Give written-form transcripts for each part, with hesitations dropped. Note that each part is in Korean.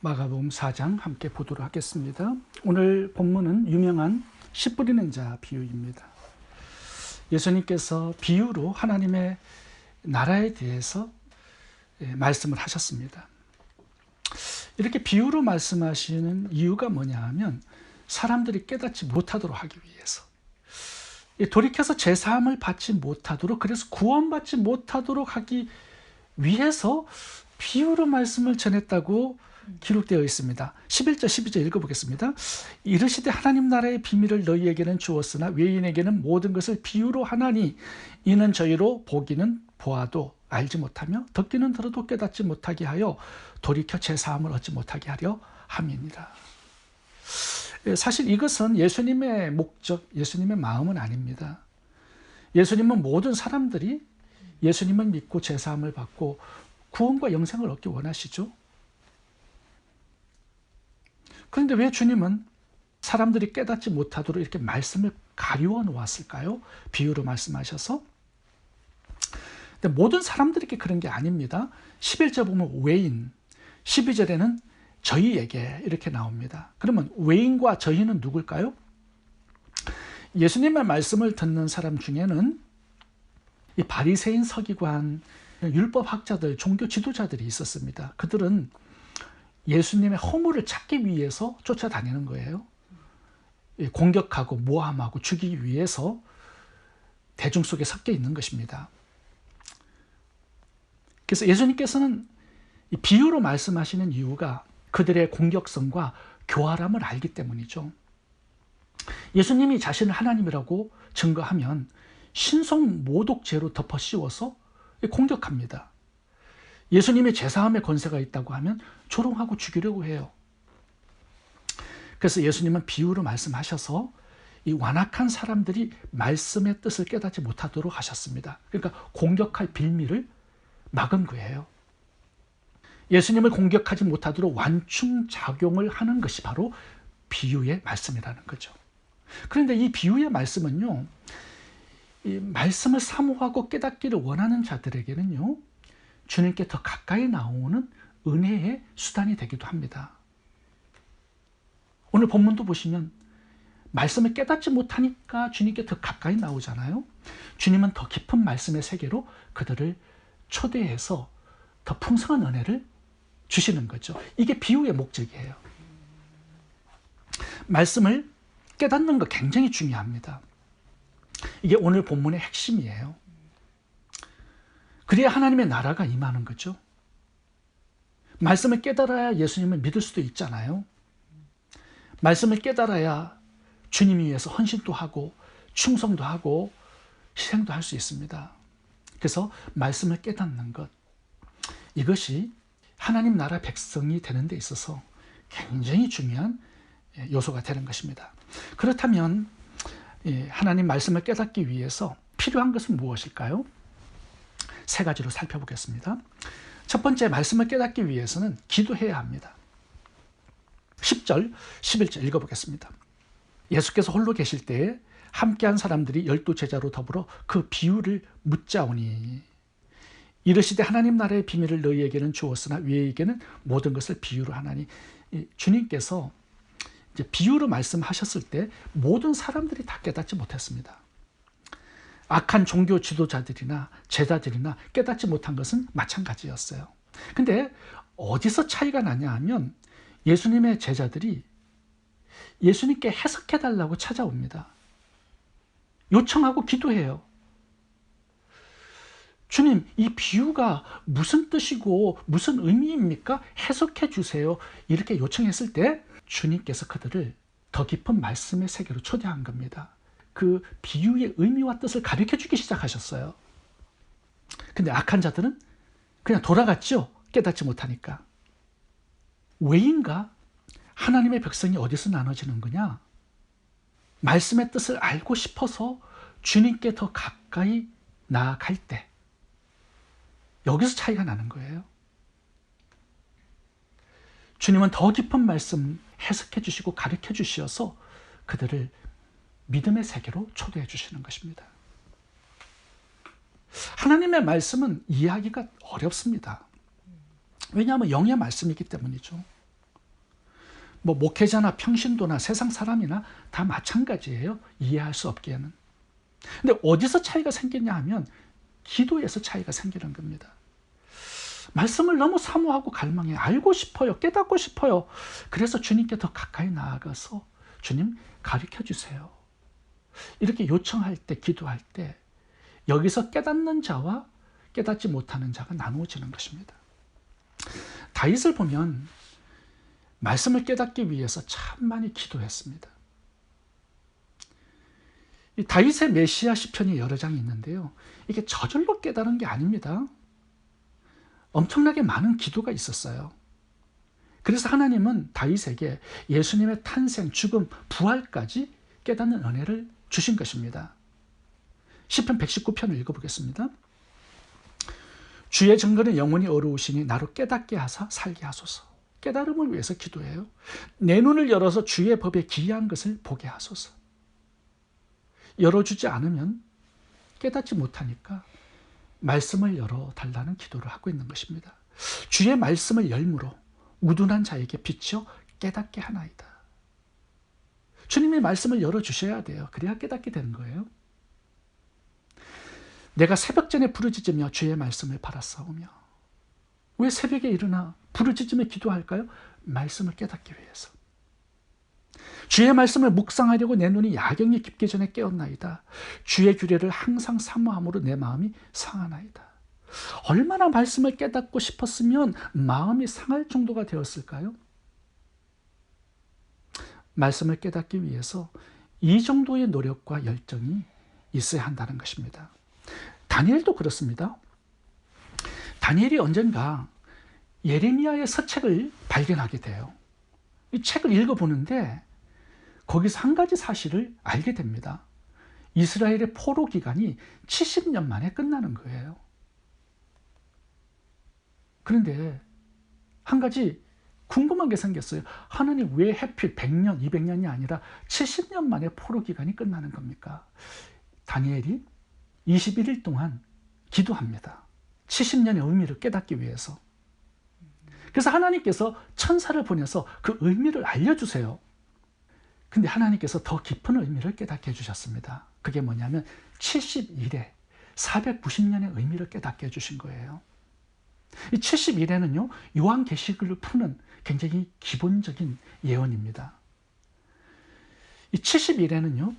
마가복음 4장 함께 보도록 하겠습니다. 오늘 본문은 유명한 씨 뿌리는 자 비유입니다. 예수님께서 비유로 하나님의 나라에 대해서 말씀을 하셨습니다. 이렇게 비유로 말씀하시는 이유가 뭐냐 하면 사람들이 깨닫지 못하도록 하기 위해서, 돌이켜서 제사함을 받지 못하도록, 그래서 구원받지 못하도록 하기 위해서 비유로 말씀을 전했다고 기록되어 있습니다. 11절 12절 읽어보겠습니다. 이르시되 하나님 나라의 비밀을 너희에게는 주었으나 외인에게는 모든 것을 비유로 하나니 이는 저희로 보기는 보아도 알지 못하며 듣기는 들어도 깨닫지 못하게 하여 돌이켜 제사함을 얻지 못하게 하려 함이니라. 사실 이것은 예수님의 목적, 예수님의 마음은 아닙니다. 예수님은 모든 사람들이 예수님을 믿고 제사함을 받고 구원과 영생을 얻기 원하시죠. 그런데 왜 주님은 사람들이 깨닫지 못하도록 이렇게 말씀을 가리워 놓았을까요? 비유로 말씀하셔서. 근데 모든 사람들에게 그런 게 아닙니다. 11절 보면 외인, 12절에는 저희에게 이렇게 나옵니다. 그러면 외인과 저희는 누굴까요? 예수님의 말씀을 듣는 사람 중에는 이 바리새인, 서기관, 율법학자들, 종교 지도자들이 있었습니다. 그들은 예수님의 허물을 찾기 위해서 쫓아다니는 거예요. 공격하고 모함하고 죽이기 위해서 대중 속에 섞여 있는 것입니다. 그래서 예수님께서는 이 비유로 말씀하시는 이유가 그들의 공격성과 교활함을 알기 때문이죠. 예수님이 자신을 하나님이라고 증거하면 신성 모독죄로 덮어 씌워서 공격합니다. 예수님의 제사함의 권세가 있다고 하면 조롱하고 죽이려고 해요. 그래서 예수님은 비유로 말씀하셔서 이 완악한 사람들이 말씀의 뜻을 깨닫지 못하도록 하셨습니다. 그러니까 공격할 빌미를 막은 거예요. 예수님을 공격하지 못하도록 완충작용을 하는 것이 바로 비유의 말씀이라는 거죠. 그런데 이 비유의 말씀은요, 이 말씀을 사모하고 깨닫기를 원하는 자들에게는요, 주님께 더 가까이 나오는 은혜의 수단이 되기도 합니다. 오늘 본문도 보시면 말씀을 깨닫지 못하니까 주님께 더 가까이 나오잖아요. 주님은 더 깊은 말씀의 세계로 그들을 초대해서 더 풍성한 은혜를 주시는 거죠. 이게 비유의 목적이에요. 말씀을 깨닫는 거 굉장히 중요합니다. 이게 오늘 본문의 핵심이에요. 그래야 하나님의 나라가 임하는 거죠. 말씀을 깨달아야 예수님을 믿을 수도 있잖아요. 말씀을 깨달아야 주님 위해서 헌신도 하고 충성도 하고 희생도 할 수 있습니다. 그래서 말씀을 깨닫는 것, 이것이 하나님 나라 백성이 되는 데 있어서 굉장히 중요한 요소가 되는 것입니다. 그렇다면 하나님 말씀을 깨닫기 위해서 필요한 것은 무엇일까요? 세 가지로 살펴보겠습니다. 첫 번째, 말씀을 깨닫기 위해서는 기도해야 합니다. 10절, 11절 읽어보겠습니다. 예수께서 홀로 계실 때에 함께한 사람들이 12제자로 더불어 그 비유를 묻자오니 이르시되 하나님 나라의 비밀을 너희에게는 주었으나 위에게는 모든 것을 비유로 하나니. 주님께서 이제 비유로 말씀하셨을 때 모든 사람들이 다 깨닫지 못했습니다. 악한 종교 지도자들이나 제자들이나 깨닫지 못한 것은 마찬가지였어요. 근데 어디서 차이가 나냐 하면 예수님의 제자들이 예수님께 해석해달라고 찾아옵니다. 요청하고 기도해요. 주님, 이 비유가 무슨 뜻이고 무슨 의미입니까? 해석해 주세요. 이렇게 요청했을 때 주님께서 그들을 더 깊은 말씀의 세계로 초대한 겁니다. 그 비유의 의미와 뜻을 가르쳐 주기 시작하셨어요. 근데 악한 자들은 그냥 돌아갔죠. 깨닫지 못하니까. 왜인가? 하나님의 백성이 어디서 나눠지는 거냐? 말씀의 뜻을 알고 싶어서 주님께 더 가까이 나아갈 때, 여기서 차이가 나는 거예요. 주님은 더 깊은 말씀 해석해 주시고 가르쳐 주셔서 그들을 믿음의 세계로 초대해 주시는 것입니다. 하나님의 말씀은 이해하기가 어렵습니다. 왜냐하면 영의 말씀이기 때문이죠. 뭐 목회자나 평신도나 세상 사람이나 다 마찬가지예요. 이해할 수 없기에는. 근데 어디서 차이가 생기냐 하면 기도에서 차이가 생기는 겁니다. 말씀을 너무 사모하고 갈망해 알고 싶어요. 깨닫고 싶어요. 그래서 주님께 더 가까이 나아가서 주님 가르쳐 주세요. 이렇게 요청할 때, 기도할 때 여기서 깨닫는 자와 깨닫지 못하는 자가 나누어지는 것입니다. 다윗을 보면 말씀을 깨닫기 위해서 참 많이 기도했습니다. 이 다윗의 메시아 시편이 여러 장이 있는데요. 이게 저절로 깨달은 게 아닙니다. 엄청나게 많은 기도가 있었어요. 그래서 하나님은 다윗에게 예수님의 탄생, 죽음, 부활까지 깨닫는 은혜를 주신 것입니다. 시편 119편을 읽어보겠습니다. 주의 증거는 영원히 어루우시니 나로 깨닫게 하사 살게 하소서. 깨달음을 위해서 기도해요. 내 눈을 열어서 주의 법에 기이한 것을 보게 하소서. 열어주지 않으면 깨닫지 못하니까 말씀을 열어달라는 기도를 하고 있는 것입니다. 주의 말씀을 열므로 우둔한 자에게 비춰 깨닫게 하나이다. 주님의 말씀을 열어주셔야 돼요. 그래야 깨닫게 되는 거예요. 내가 새벽전에 부르짖으며 주의 말씀을 바라싸우며. 왜 새벽에 일어나 부르짖으며 기도할까요? 말씀을 깨닫기 위해서. 주의 말씀을 묵상하려고 내 눈이 야경이 깊기 전에 깨었나이다. 주의 규례를 항상 사모함으로 내 마음이 상하나이다. 얼마나 말씀을 깨닫고 싶었으면 마음이 상할 정도가 되었을까요? 말씀을 깨닫기 위해서 이 정도의 노력과 열정이 있어야 한다는 것입니다. 다니엘도 그렇습니다. 다니엘이 언젠가 예레미야의 서책을 발견하게 돼요. 이 책을 읽어보는데 거기서 한 가지 사실을 알게 됩니다. 이스라엘의 포로 기간이 70년 만에 끝나는 거예요. 그런데 한 가지 궁금한 게 생겼어요. 하나님 왜 하필 100년, 200년이 아니라 70년 만에 포로 기간이 끝나는 겁니까? 다니엘이 21일 동안 기도합니다. 70년의 의미를 깨닫기 위해서. 그래서 하나님께서 천사를 보내서 그 의미를 알려주세요. 근데 하나님께서 더 깊은 의미를 깨닫게 해주셨습니다. 그게 뭐냐면 71회, 490년의 의미를 깨닫게 해주신 거예요. 이 71회는요, 요한계시록을 푸는 굉장히 기본적인 예언입니다. 이 71회는요,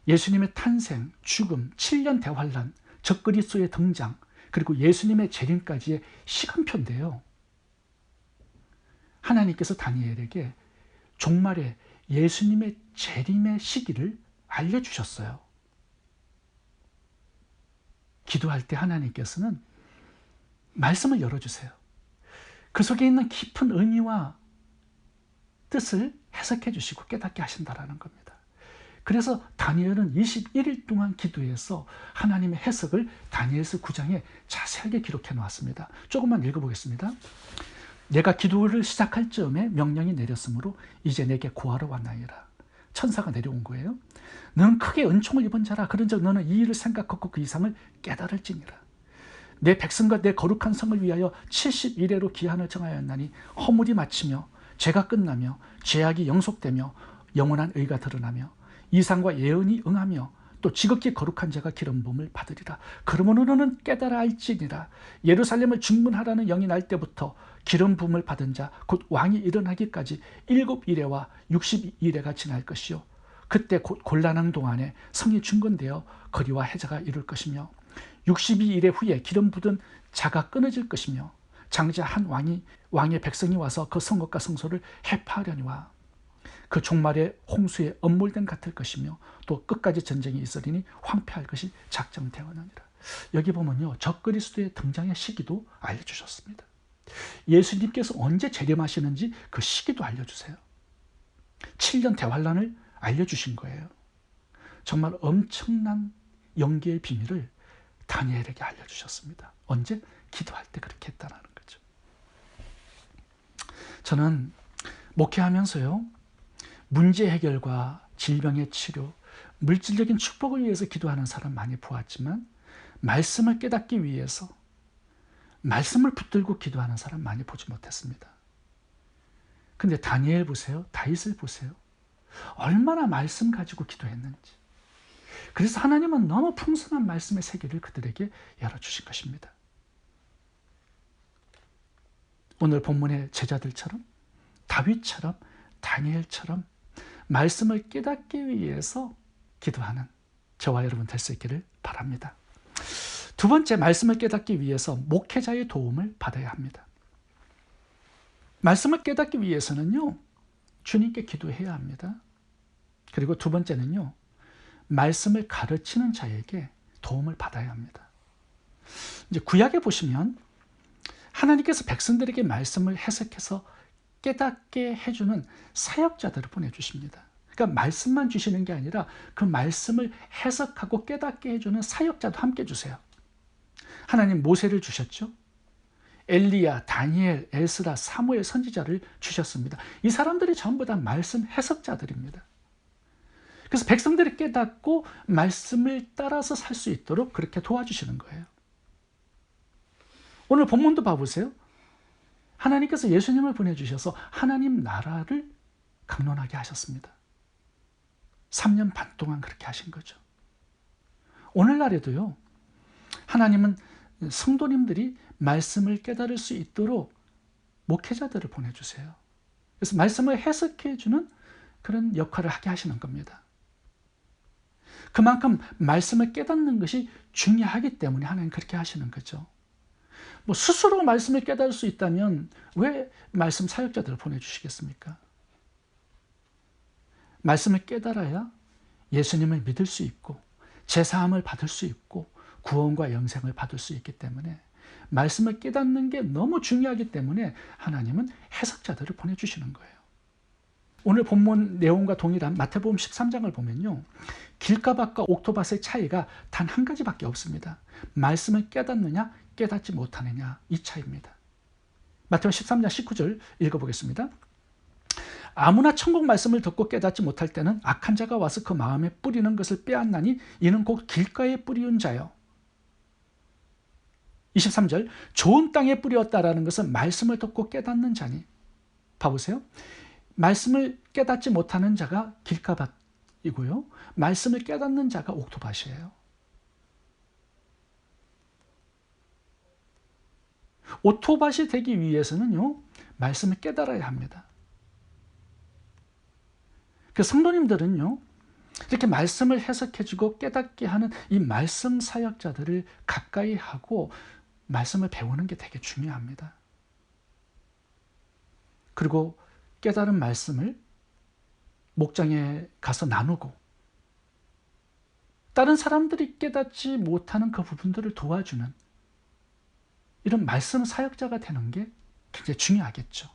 예수님의 탄생, 죽음, 7년 대환란, 적그리스도의 등장, 그리고 예수님의 재림까지의 시간표인데요. 하나님께서 다니엘에게 종말에 예수님의 재림의 시기를 알려주셨어요. 기도할 때 하나님께서는 말씀을 열어주세요. 그 속에 있는 깊은 의미와 뜻을 해석해 주시고 깨닫게 하신다는 겁니다. 그래서 다니엘은 21일 동안 기도해서 하나님의 해석을 다니엘서 9장에 자세하게 기록해 놓았습니다. 조금만 읽어보겠습니다. 내가 기도를 시작할 즈음에 명령이 내렸으므로 이제 내게 고하러 왔나이다. 천사가 내려온 거예요. 너는 크게 은총을 입은 자라. 그런즉 너는 이 일을 생각하고 그 이상을 깨달을지니라. 내 백성과 내 거룩한 성을 위하여 71회로 기한을 정하였나니 허물이 마치며 죄가 끝나며 죄악이 영속되며 영원한 의가 드러나며 이상과 예언이 응하며 또 지극히 거룩한 자가 기름 부음을 받으리라. 그러므로 너는 깨달아 알지니라. 예루살렘을 중문하라는 영이 날 때부터 기름 부음을 받은 자 곧 왕이 일어나기까지 7일회와 62일회가 지날 것이요 그때 곧 곤란한 동안에 성이 중건되어 거리와 해자가 이룰 것이며 62일회 후에 기름 부은 자가 끊어질 것이며 장자 한 왕의 백성이 와서 그 성읍과 성소를 해파하려니와 그 종말에 홍수에 엄몰된 같을 것이며 또 끝까지 전쟁이 있으리니 황폐할 것이 작정되었느니라. 여기 보면요, 적그리스도의 등장의 시기도 알려주셨습니다. 예수님께서 언제 재림하시는지 그 시기도 알려주세요. 7년 대환란을 알려주신 거예요. 정말 엄청난 영계의 비밀을 다니엘에게 알려주셨습니다. 언제? 기도할 때 그렇게 했다는 거죠. 저는 목회하면서요, 문제 해결과 질병의 치료, 물질적인 축복을 위해서 기도하는 사람 많이 보았지만 말씀을 깨닫기 위해서 말씀을 붙들고 기도하는 사람 많이 보지 못했습니다. 근데 다니엘 보세요. 다윗을 보세요. 얼마나 말씀 가지고 기도했는지. 그래서 하나님은 너무 풍성한 말씀의 세계를 그들에게 열어주신 것입니다. 오늘 본문의 제자들처럼, 다윗처럼, 다니엘처럼 말씀을 깨닫기 위해서 기도하는 저와 여러분 될 수 있기를 바랍니다. 두 번째, 말씀을 깨닫기 위해서 목회자의 도움을 받아야 합니다. 말씀을 깨닫기 위해서는요, 주님께 기도해야 합니다. 그리고 두 번째는요, 말씀을 가르치는 자에게 도움을 받아야 합니다. 이제 구약에 보시면 하나님께서 백성들에게 말씀을 해석해서 깨닫게 해주는 사역자들을 보내주십니다. 그러니까 말씀만 주시는 게 아니라 그 말씀을 해석하고 깨닫게 해주는 사역자도 함께 주세요. 하나님 모세를 주셨죠. 엘리야, 다니엘, 에스라, 사무엘 선지자를 주셨습니다. 이 사람들이 전부 다 말씀 해석자들입니다. 그래서 백성들이 깨닫고 말씀을 따라서 살 수 있도록 그렇게 도와주시는 거예요. 오늘 본문도 봐보세요. 하나님께서 예수님을 보내주셔서 하나님 나라를 강론하게 하셨습니다. 3년 반 동안 그렇게 하신 거죠. 오늘날에도요, 하나님은 성도님들이 말씀을 깨달을 수 있도록 목회자들을 보내주세요. 그래서 말씀을 해석해주는 그런 역할을 하게 하시는 겁니다. 그만큼 말씀을 깨닫는 것이 중요하기 때문에 하나님 그렇게 하시는 거죠. 뭐 스스로 말씀을 깨달을 수 있다면 왜 말씀 사역자들을 보내주시겠습니까? 말씀을 깨달아야 예수님을 믿을 수 있고 제사함을 받을 수 있고 구원과 영생을 받을 수 있기 때문에 말씀을 깨닫는 게 너무 중요하기 때문에 하나님은 해석자들을 보내주시는 거예요. 오늘 본문 내용과 동일한 마태복음 13장을 보면요, 길가밭과 옥토밭의 차이가 단 한 가지밖에 없습니다. 말씀을 깨닫느냐 깨닫지 못하느냐, 이 차이입니다. 마태복음 13장 19절 읽어보겠습니다. 아무나 천국 말씀을 듣고 깨닫지 못할 때는 악한 자가 와서 그 마음에 뿌리는 것을 빼앗나니 이는 곧 길가에 뿌리운 자요. 23절, 좋은 땅에 뿌렸다라는 것은 말씀을 듣고 깨닫는 자니. 봐보세요. 말씀을 깨닫지 못하는 자가 길가밭이고요, 말씀을 깨닫는 자가 옥토밭이에요. 옥토밭이 되기 위해서는요, 말씀을 깨달아야 합니다. 그 성도님들은요, 이렇게 말씀을 해석해주고 깨닫게 하는 이 말씀 사역자들을 가까이 하고 말씀을 배우는 게 되게 중요합니다. 그리고 깨달은 말씀을 목장에 가서 나누고 다른 사람들이 깨닫지 못하는 그 부분들을 도와주는 이런 말씀 사역자가 되는 게 굉장히 중요하겠죠.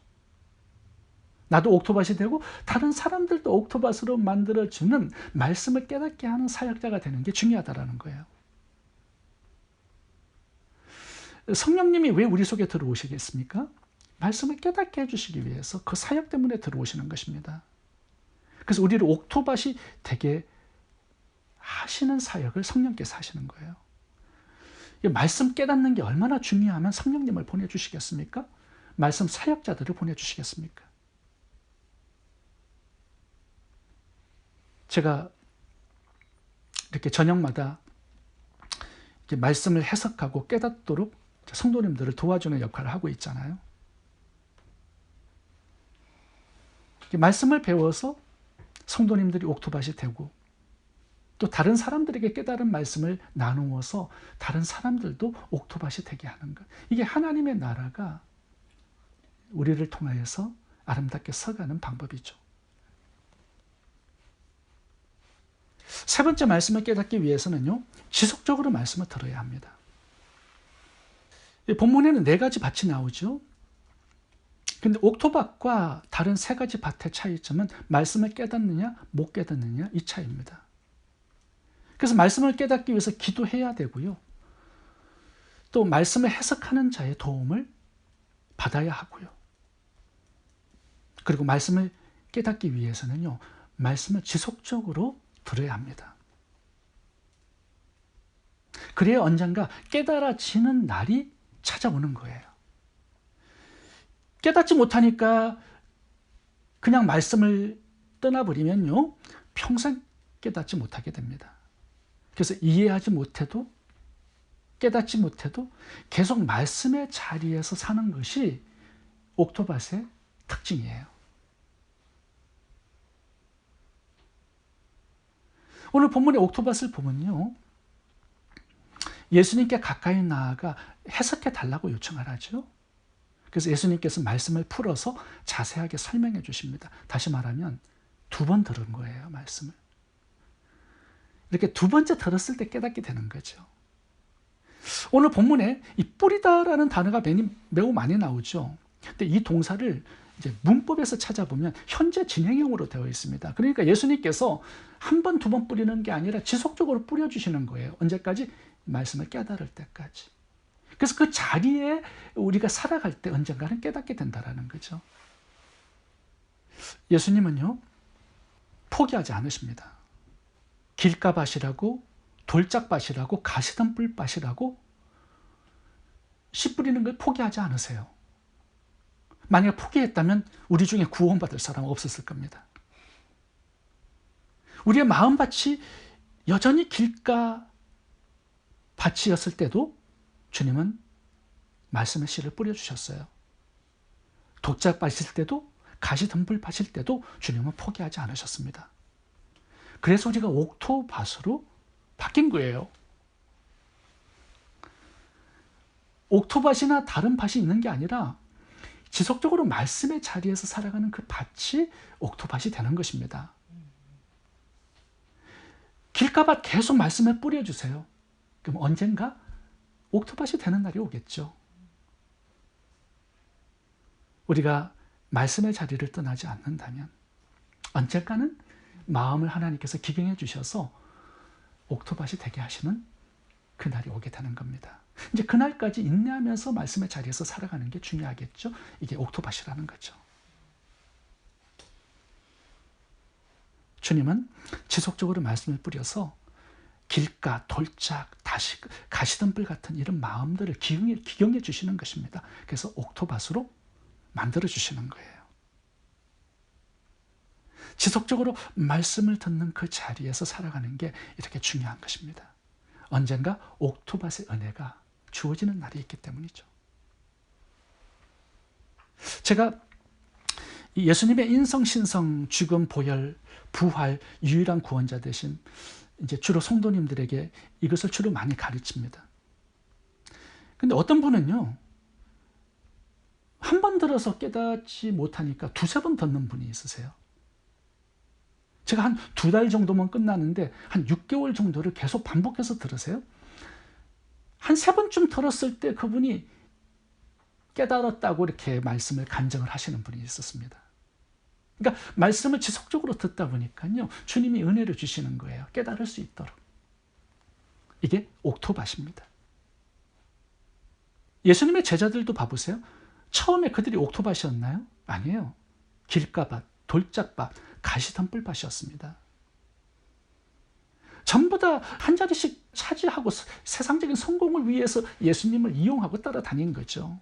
나도 옥토밭이 되고 다른 사람들도 옥토밭으로 만들어주는 말씀을 깨닫게 하는 사역자가 되는 게 중요하다는 거예요. 성령님이 왜 우리 속에 들어오시겠습니까? 말씀을 깨닫게 해주시기 위해서 그 사역 때문에 들어오시는 것입니다. 그래서 우리를 옥토밭이 되게 하시는 사역을 성령께서 하시는 거예요. 말씀 깨닫는 게 얼마나 중요하면 성령님을 보내주시겠습니까? 말씀 사역자들을 보내주시겠습니까? 제가 이렇게 저녁마다 이렇게 말씀을 해석하고 깨닫도록 성도님들을 도와주는 역할을 하고 있잖아요. 말씀을 배워서 성도님들이 옥토밭이 되고 또 다른 사람들에게 깨달은 말씀을 나누어서 다른 사람들도 옥토밭이 되게 하는 것. 이게 하나님의 나라가 우리를 통하여서 아름답게 서가는 방법이죠. 세 번째, 말씀을 깨닫기 위해서는요, 지속적으로 말씀을 들어야 합니다. 본문에는 4가지 밭이 나오죠. 근데 옥토밭과 다른 3가지 밭의 차이점은 말씀을 깨닫느냐 못 깨닫느냐, 이 차이입니다. 그래서 말씀을 깨닫기 위해서 기도해야 되고요, 또 말씀을 해석하는 자의 도움을 받아야 하고요, 그리고 말씀을 깨닫기 위해서는요, 말씀을 지속적으로 들어야 합니다. 그래야 언젠가 깨달아지는 날이 찾아오는 거예요. 깨닫지 못하니까 그냥 말씀을 떠나버리면요, 평생 깨닫지 못하게 됩니다. 그래서 이해하지 못해도, 깨닫지 못해도 계속 말씀의 자리에서 사는 것이 옥토밭의 특징이에요. 오늘 본문의 옥토밭을 보면요, 예수님께 가까이 나아가 해석해 달라고 요청을 하죠. 그래서 예수님께서 말씀을 풀어서 자세하게 설명해 주십니다. 다시 말하면 2번 들은 거예요, 말씀을. 이렇게 2번째 들었을 때 깨닫게 되는 거죠. 오늘 본문에 이 뿌리다라는 단어가 매우 많이 나오죠. 근데 이 동사를 이제 문법에서 찾아보면 현재 진행형으로 되어 있습니다. 그러니까 예수님께서 1번, 2번 뿌리는 게 아니라 지속적으로 뿌려주시는 거예요. 언제까지? 말씀을 깨달을 때까지. 그래서 그 자리에 우리가 살아갈 때 언젠가는 깨닫게 된다는 거죠. 예수님은요, 포기하지 않으십니다. 길가밭이라고, 돌짝밭이라고, 가시덤불밭이라고 씨 뿌리는 걸 포기하지 않으세요. 만약 포기했다면 우리 중에 구원받을 사람은 없었을 겁니다. 우리의 마음밭이 여전히 길가밭이었을 때도 주님은 말씀의 씨를 뿌려주셨어요. 독작밭일 때도, 가시덤불밭일 때도 주님은 포기하지 않으셨습니다. 그래서 우리가 옥토밭으로 바뀐 거예요. 옥토밭이나 다른 밭이 있는 게 아니라 지속적으로 말씀의 자리에서 살아가는 그 밭이 옥토밭이 되는 것입니다. 길가밭 계속 말씀을 뿌려주세요. 그럼 언젠가 옥토밭이 되는 날이 오겠죠. 우리가 말씀의 자리를 떠나지 않는다면 언젠가는 마음을 하나님께서 기경해 주셔서 옥토밭이 되게 하시는 그날이 오게 되는 겁니다. 이제 그날까지 인내하면서 말씀의 자리에서 살아가는 게 중요하겠죠. 이게 옥토밭이라는 거죠. 주님은 지속적으로 말씀을 뿌려서 길가, 돌짝, 가시덤불 같은 이런 마음들을 기경해 주시는 것입니다. 그래서 옥토밭으로 만들어 주시는 거예요. 지속적으로 말씀을 듣는 그 자리에서 살아가는 게 이렇게 중요한 것입니다. 언젠가 옥토밭의 은혜가 주어지는 날이 있기 때문이죠. 제가 예수님의 인성, 신성, 죽음, 보혈, 부활, 유일한 구원자 되신 이제 주로 성도님들에게 이것을 주로 많이 가르칩니다. 근데 어떤 분은요, 한 번 들어서 깨닫지 못하니까 2-3번 듣는 분이 있으세요. 제가 한 2달 정도면 끝나는데 한 6개월 정도를 계속 반복해서 들으세요. 한 3번쯤 들었을 때 그분이 깨달았다고 이렇게 말씀을 간증을 하시는 분이 있었습니다. 그러니까 말씀을 지속적으로 듣다 보니까요, 주님이 은혜를 주시는 거예요. 깨달을 수 있도록. 이게 옥토밭입니다. 예수님의 제자들도 봐보세요. 처음에 그들이 옥토밭이었나요? 아니에요. 길가밭, 돌짝밭, 가시덤불밭이었습니다. 전부 다 한 자리씩 차지하고 세상적인 성공을 위해서 예수님을 이용하고 따라다닌 거죠.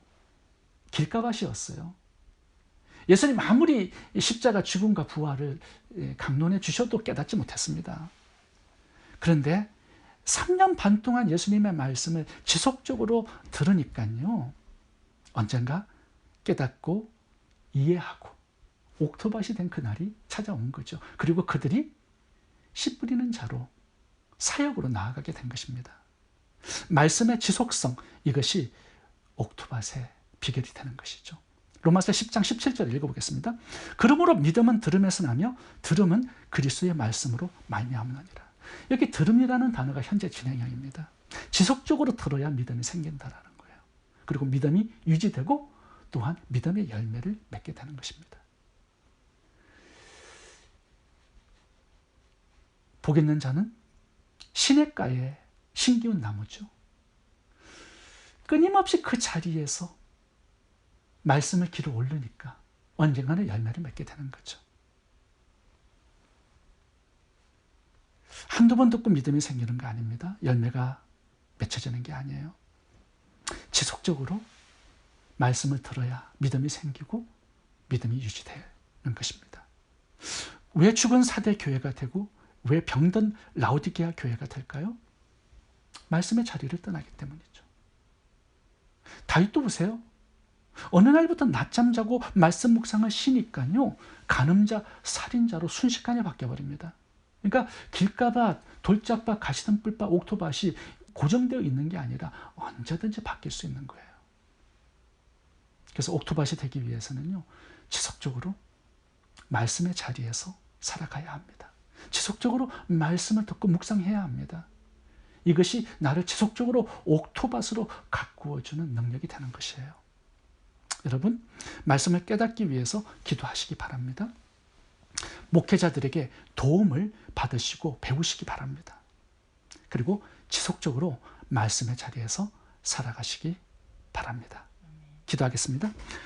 길가밭이었어요. 예수님 아무리 십자가 죽음과 부활을 강론해 주셔도 깨닫지 못했습니다. 그런데 3년 반 동안 예수님의 말씀을 지속적으로 들으니까요, 언젠가 깨닫고 이해하고 옥토밭이 된 그날이 찾아온 거죠. 그리고 그들이 씨 뿌리는 자로, 사역으로 나아가게 된 것입니다. 말씀의 지속성, 이것이 옥토밭의 비결이 되는 것이죠. 로마서 10장 17절 읽어보겠습니다. 그러므로 믿음은 들음에서 나며 들음은 그리스도의 말씀으로 말미암으니라. 여기 들음이라는 단어가 현재 진행형입니다. 지속적으로 들어야 믿음이 생긴다라는 거예요. 그리고 믿음이 유지되고 또한 믿음의 열매를 맺게 되는 것입니다. 복 있는 자는 시냇가에 심기운 나무죠. 끊임없이 그 자리에서 말씀을 길어 올르니까 언젠가는 열매를 맺게 되는 거죠. 한두 번 듣고 믿음이 생기는 거 아닙니다. 열매가 맺혀지는 게 아니에요. 지속적으로 말씀을 들어야 믿음이 생기고 믿음이 유지돼요. 것입니다. 왜 죽은 사대 교회가 되고 왜 병든 라오디게아 교회가 될까요? 말씀의 자리를 떠나기 때문이죠. 다윗도 보세요. 어느 날부터 낮잠 자고 말씀 묵상을 쉬니까요, 간음자, 살인자로 순식간에 바뀌어버립니다. 그러니까 길가밭, 돌짝밭, 가시덤불밭, 옥토밭이 고정되어 있는 게 아니라 언제든지 바뀔 수 있는 거예요. 그래서 옥토밭이 되기 위해서는요, 지속적으로 말씀의 자리에서 살아가야 합니다. 지속적으로 말씀을 듣고 묵상해야 합니다. 이것이 나를 지속적으로 옥토밭으로 가꾸어주는 능력이 되는 것이에요. 여러분, 말씀을 깨닫기 위해서 기도하시기 바랍니다. 목회자들에게 도움을 받으시고 배우시기 바랍니다. 그리고 지속적으로 말씀의 자리에서 살아가시기 바랍니다. 기도하겠습니다.